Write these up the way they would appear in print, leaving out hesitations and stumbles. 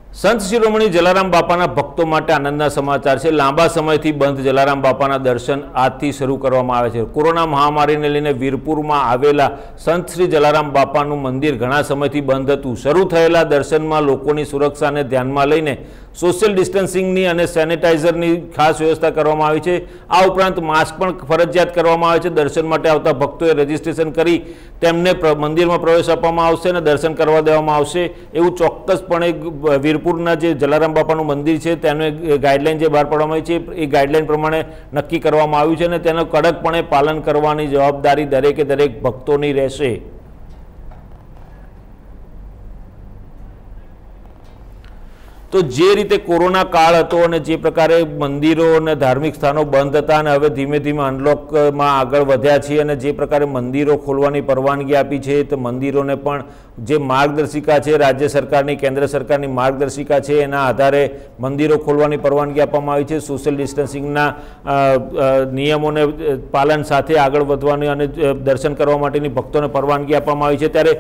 संत शिरोमणि जलाराम बापाना भक्तों माटे आनंदना समाचार है। लांबा समयथी बंध जलाराम बापाना दर्शन आजथी शरू करवामां आवे छे। कोरोना महामारीने लईने वीरपुर में आवेला संत श्री जलाराम बापानुं मंदिर घणा समयथी बंध हतुं। शरू थयेला दर्शनमां लोकोनी सुरक्षाने ध्यानमां लईने सोशियल डिस्टन्सिंगनी अने सेनिटाइजरनी खास व्यवस्था करवामां आवी छे। आ उपरांत मास्क पण फरजियात करवामां आवे छे। दर्शन माटे आवता भक्तोए रजिस्ट्रेशन करी तेमने मंदिरमां प्रवेश आपवामां आवशे अने दर्शन करवा देवामां आवशे एवुं चोक्कसपणे वीरपुरना जे जलाराम बापानुं मंदिर छे तेने गाइडलाइन जे बहार पाडवामां आवी छे ए गाइडलाइन प्रमाणे नक्की करवामां आव्युं छे अने तेनुं कड़कपणे पालन करवानी जवाबदारी दरेके दरेक भक्तोनी रहेशे। तो जे रीते कोरोना काळ हतो अने जे प्रकारे मंदिरों अने धार्मिक स्थानों बंध हता अने हवे धीमे धीमे अनलॉक में आगळ वध्या छे अने जे प्रकारे मंदिरों खोलवानी परवानगी आपी छे तो मंदिरों ने पण जे मार्गदर्शिका छे राज्य सरकारनी केंद्र सरकारनी मार्गदर्शिका छे एना आधारे मंदिरों खोलवानी परवानगी आपवामां आवी छे। सोशियल डिस्टन्सिंगना नियमोने पालन साथे आगळ वधवानी अने दर्शन करवा माटेनी भक्तोने परवानगी आपवामां आवी छे। त्यारे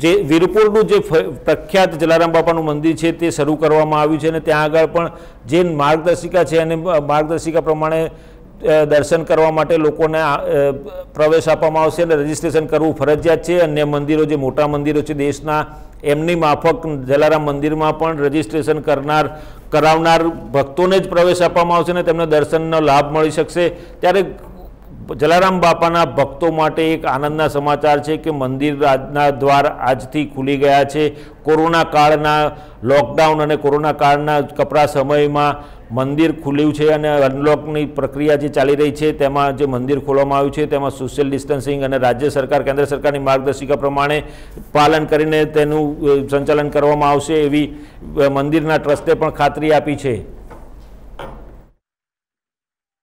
जे वीरपुरनुं जे प्रख्यात जलाराम बापानुं मंदिर छे ते शरू करवामां आव्युं छे अने त्यां आगळ पण जे मार्गदर्शिका छे अने मार्गदर्शिका प्रमाणे दर्शन करवा माटे लोकोने प्रवेश आपवामां आवशे अने रजिस्ट्रेशन करवुं फरजियात छे। अन्य मंदिरों जे मोटा मंदिरों छे देशना एमनी माफक जलाराम मंदिर में पण रजिस्ट्रेशन करावनार भक्तोने ज प्रवेश आपवामां आवशे अने तेમને दर्शननो लाभ मळी शकशे। त्यारे जलाराम बापाना भक्तों माटे एक आनंदना समाचार है कि मंदिरना द्वार आजथी खुली गया है। कोरोना काळना लॉकडाउन और कोरोना काळना कपरा समय में मंदिर खुल्युं छे अने अनलॉकनी प्रक्रिया जे चाली रही है तेमां जे मंदिर खोलवामां आव्युं छे तेमां सोशियल डिस्टन्सिंग अने राज्य सरकार केंद्र सरकारनी मार्गदर्शिका प्रमाणे पालन करीने तेनुं संचालन करवामां आवशे एवी मंदिरना ट्रस्टे पण खातरी आपी छे।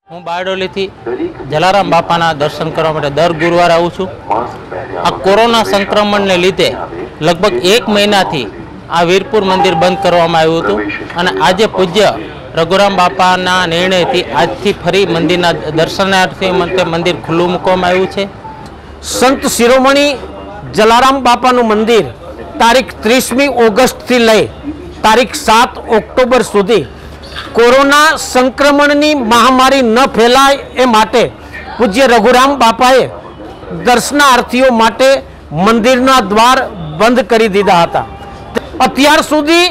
हूँ बारडोली थी जलाराम बापाना दर्शन करवा माटे दर गुरुवार आऊँ छूँ। आ कोरोना संक्रमण ने लीधे लगभग 1 महीना थी आ वीरपुर मंदिर बंद करवामां आव्युं हतुं अने आजे पूज्य रघुराम बापाना निर्णय थी आज थी फरी मंदिरना दर्शनार्थी मंदिर खुल्लुं मूकवामां आव्युं छे। संत शिरोमणि जलाराम बापानुं मंदिर तारीख 30 ऑगस्ट थी लई तारीख 7 ऑक्टोबर सुधी कोरोना संक्रमणनी महामारी न फैलाय ए माटे पूज्य रघुराम बापाए दर्शनार्थीओ माटे मंदिरना द्वार बंद करी दीधा हता। अत्यार सुधी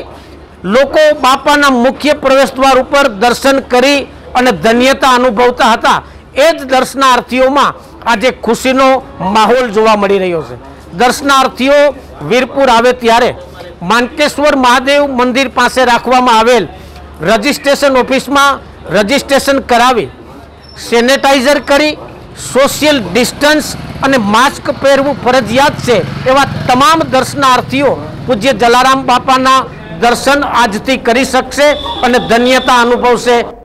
लोको बापाना मुख्य प्रवेश द्वार पर दर्शन करी अने धन्यता अनुभवता हता। ए ज दर्शनार्थीओमां आजे खुशीनो माहोल जोवा मळी रह्यो छे। दर्शनार्थीओ वीरपुर आवे त्यारे मानकेश्वर महादेव मंदिर पासे राखवामां आवेल रजिस्ट्रेशन ऑफिस में रजिस्ट्रेशन करावी सेनेटाइजर करी सोशियल डिस्टन्स अने मास्क पहेरवुं फरजियात छे एवा तमाम दर्शनार्थीओ पूज्य जलाराम बापाना दर्शन आजथी करी शकशे अने धन्यता अनुभवशे।